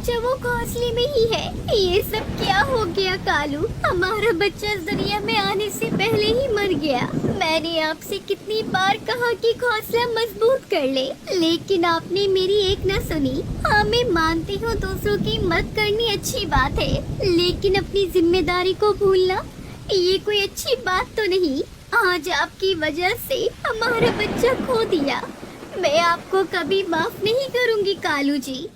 बच्चा वो घोंसले में ही है। ये सब क्या हो गया कालू? हमारा बच्चा इस दुनिया में आने से पहले ही मर गया। मैंने आपसे कितनी बार कहा कि घोंसला मजबूत कर ले, लेकिन आपने मेरी एक न सुनी। हाँ, मैं मानती हूँ दूसरों की मदद करनी अच्छी बात है, लेकिन अपनी जिम्मेदारी को भूलना ये कोई अच्छी बात तो नहीं। आज आपकी वजह से हमारा बच्चा खो दिया। मैं आपको कभी माफ नहीं करूंगी कालू जी।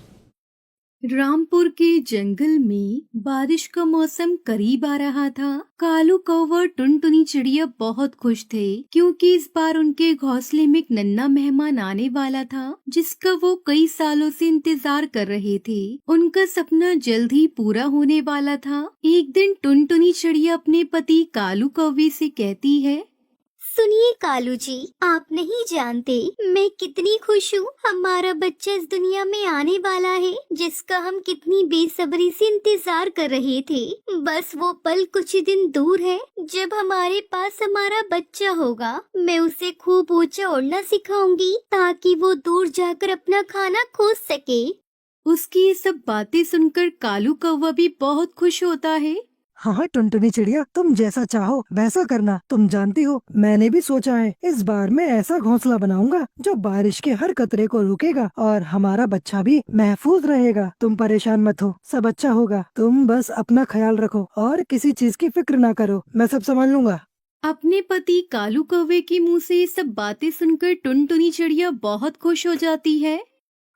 रामपुर के जंगल में बारिश का मौसम करीब आ रहा था। कालू कौवा और टुनटुनी चिड़िया बहुत खुश थे क्योंकि इस बार उनके घोंसले में एक नन्हा मेहमान आने वाला था जिसका वो कई सालों से इंतजार कर रहे थे। उनका सपना जल्द ही पूरा होने वाला था। एक दिन टुनटुनी चिड़िया अपने पति कालू कौवे से कहती है, सुनिए कालू जी, आप नहीं जानते मैं कितनी खुश हूँ। हमारा बच्चा इस दुनिया में आने वाला है जिसका हम कितनी बेसब्री से इंतजार कर रहे थे। बस वो पल कुछ ही दिन दूर है जब हमारे पास हमारा बच्चा होगा। मैं उसे खूब ऊंचा उड़ना सिखाऊंगी ताकि वो दूर जाकर अपना खाना खोज सके। उसकी ये सब बातें सुनकर कालू कौवा भी बहुत खुश होता है। हाँ टुनटुनी चिड़िया, तुम जैसा चाहो वैसा करना। तुम जानती हो मैंने भी सोचा है इस बार मैं ऐसा घोंसला बनाऊंगा जो बारिश के हर कतरे को रोकेगा और हमारा बच्चा भी महफूज रहेगा। तुम परेशान मत हो, सब अच्छा होगा। तुम बस अपना ख्याल रखो और किसी चीज की फिक्र ना करो, मैं सब संभाल लूंगा। अपने पति कालू कौवे के मुंह से ये सब बातें सुनकर टुनटुनी चिड़िया बहुत खुश हो जाती है।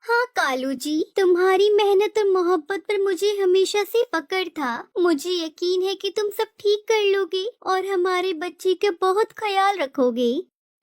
हाँ कालू जी, तुम्हारी मेहनत और मोहब्बत पर मुझे हमेशा से फक्र था। मुझे यकीन है कि तुम सब ठीक कर लोगे और हमारे बच्चे का बहुत ख्याल रखोगे।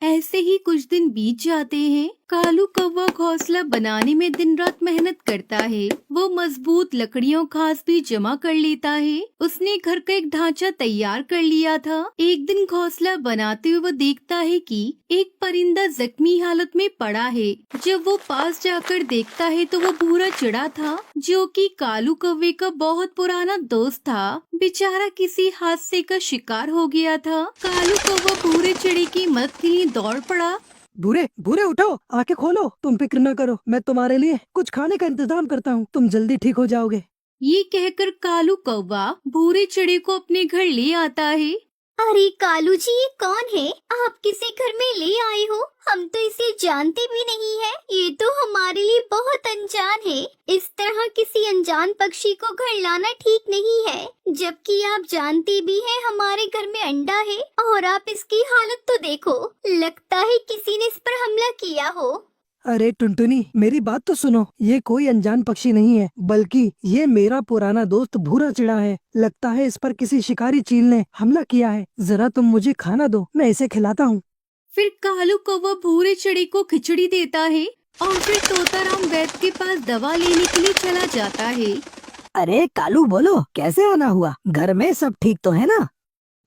ऐसे ही कुछ दिन बीत जाते हैं। कालू कौवा घोंसला बनाने में दिन रात मेहनत करता है। वो मजबूत लकड़ियों घास भी जमा कर लेता है। उसने घर का एक ढांचा तैयार कर लिया था। एक दिन घोंसला बनाते हुए वो देखता है कि एक परिंदा जख्मी हालत में पड़ा है। जब वो पास जाकर देखता है तो वो भूरा चिड़ा था जो कि कालू कौवे का बहुत पुराना दोस्त था। बेचारा किसी हादसे का शिकार हो गया था। कालू कौवा भूरे चिड़े की मदद के लिए दौड़ पड़ा। भूरे भूरे उठो, आंखें खोलो, तुम फिक्र न करो, मैं तुम्हारे लिए कुछ खाने का इंतजाम करता हूँ, तुम जल्दी ठीक हो जाओगे। ये कहकर कालू कौवा भूरे चिड़े को अपने घर ले आता है। अरे कालू जी, ये कौन है? आप किसे घर में ले आए हो? हम तो इसे जानते भी नहीं है। ये तो हमारे लिए बहुत अनजान है। इस तरह किसी अनजान पक्षी को घर लाना ठीक नहीं है, जबकि आप जानते भी हैं हमारे घर में अंडा है। और आप इसकी हालत तो देखो, लगता है किसी ने इस पर हमला किया हो। अरे टुनटुनी, मेरी बात तो सुनो, ये कोई अनजान पक्षी नहीं है, बल्कि ये मेरा पुराना दोस्त भूरा चिड़ा है। लगता है इस पर किसी शिकारी चील ने हमला किया है। जरा तुम मुझे खाना दो, मैं इसे खिलाता हूँ। फिर कालू कौवा भूरे चिड़े को खिचड़ी देता है और फिर तोताराम वैद्य के पास दवा लेने के लिए चला जाता है। अरे कालू बोलो, कैसे आना हुआ? घर में सब ठीक तो है ना?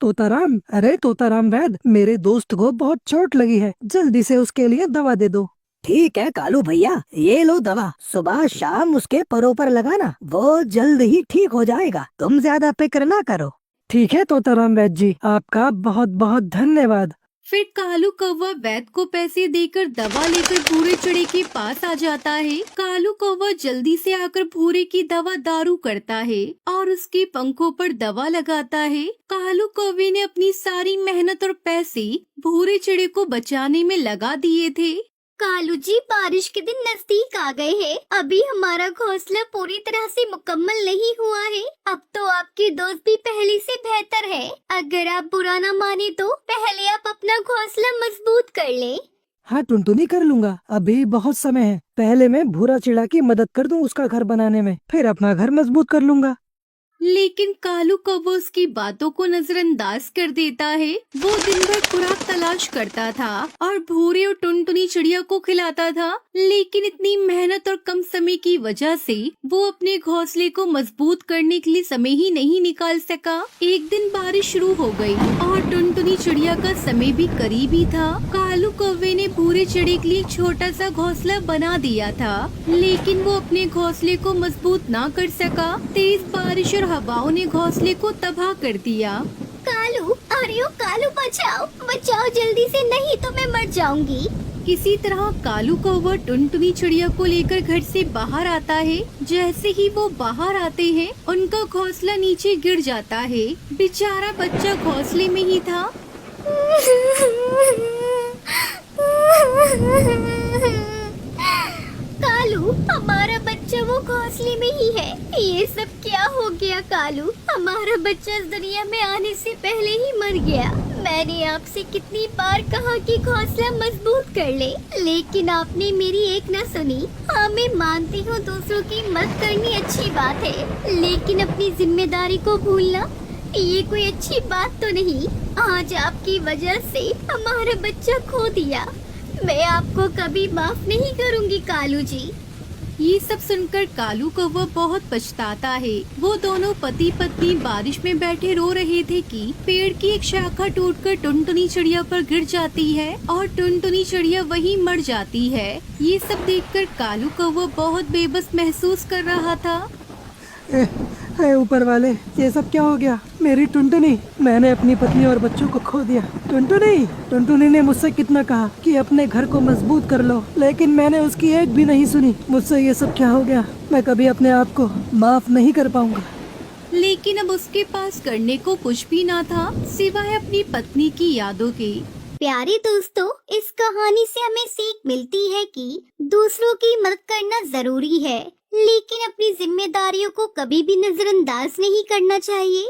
तोताराम, अरे तोताराम वैद्य, मेरे दोस्त को बहुत चोट लगी है, जल्दी से उसके लिए दवा दे दो। ठीक है कालू भैया, ये लो दवा, सुबह शाम उसके परों पर लगाना, वो जल्द ही ठीक हो जाएगा, तुम ज्यादा फिक्र ना करो। ठीक है तोताराम वैद्य जी, आपका बहुत बहुत धन्यवाद। फिर कालू कौवा वैद्य को पैसे देकर दवा लेकर भूरे चिड़े के पास आ जाता है। कालू कौवा जल्दी से आकर भूरे की दवा दारू करता है और उसके पंखों पर दवा लगाता है। कालू कौवे ने अपनी सारी मेहनत और पैसे भूरे चिड़े को बचाने में लगा दिए थे। कालू जी, बारिश के दिन नजदीक आ गए हैं। अभी हमारा घोंसला पूरी तरह से मुकम्मल नहीं हुआ है। अब तो आपके दोस्त भी पहले से बेहतर है। अगर आप बुरा ना माने तो पहले आप अपना घोंसला मजबूत कर लें। हाँ टुनटुनी, कर लूंगा, अभी बहुत समय है। पहले मैं भूरा चिड़ा की मदद कर दूं उसका घर बनाने में, फिर अपना घर मजबूत कर लूंगा। लेकिन कालू कौवा उसकी बातों को नजरअंदाज कर देता है। वो दिन भर खुराक तलाश करता था और भूरे और टुनटुनी चिड़िया को खिलाता था, लेकिन इतनी मेहनत और कम समय की वजह से वो अपने घोंसले को मजबूत करने के लिए समय ही नहीं निकाल सका। एक दिन बारिश शुरू हो गई और टुनटुनी चिड़िया का समय भी करीब ही था। कालू कौवे ने भूरे चिड़े के लिए एक छोटा सा घोंसला बना दिया था, लेकिन वो अपने घोंसले को मजबूत ना कर सका। तेज बारिश और हवाओं ने घोंसले को तबाह कर दिया। कालू, अरे ओ कालू, बचाओ बचाओ जल्दी से, नहीं तो मैं मर जाऊंगी। किसी तरह कालू कौवा टुनटुनी चिड़िया को लेकर घर से बाहर आता है। जैसे ही वो बाहर आते हैं उनका घोंसला नीचे गिर जाता है। बेचारा बच्चा घोंसले में ही था। कालू, हमारा बच्चा वो घोंसले में ही है। ये सब क्या हो गया कालू? हमारा बच्चा इस दुनिया में आने से पहले ही मर गया। मैंने आपसे कितनी बार कहा कि घोंसला मजबूत कर ले, लेकिन आपने मेरी एक न सुनी। हाँ, मैं मानती हूँ दूसरों की मदद करनी अच्छी बात है, लेकिन अपनी जिम्मेदारी को भूलना ये कोई अच्छी बात तो नहीं। आज आपकी वजह से हमारा बच्चा खो दिया। मैं आपको कभी माफ नहीं करूँगी कालू जी। ये सब सुनकर कालू कौवा बहुत पछताता है। वो दोनों पति पत्नी बारिश में बैठे रो रहे थे कि पेड़ की एक शाखा टूटकर टुनटुनी चिड़िया पर गिर जाती है और टुनटुनी चिड़िया वहीं मर जाती है। ये सब देखकर कालू कौवा बहुत बेबस महसूस कर रहा था। ऊपर वाले, ये सब क्या हो गया? मेरी टुनटुनी, मैंने अपनी पत्नी और बच्चों को खो दिया। टुनटुनी ने मुझसे कितना कहा कि अपने घर को मजबूत कर लो, लेकिन मैंने उसकी एक भी नहीं सुनी। मुझसे ये सब क्या हो गया? मैं कभी अपने आप को माफ नहीं कर पाऊंगा। लेकिन अब उसके पास करने को कुछ भी ना था सिवाय अपनी पत्नी की यादों के। प्यारे दोस्तों, इस कहानी से हमें सीख मिलती है कि दूसरों की मदद करना जरूरी है, लेकिन अपनी जिम्मेदारियों को कभी भी नजरअंदाज नहीं करना चाहिए।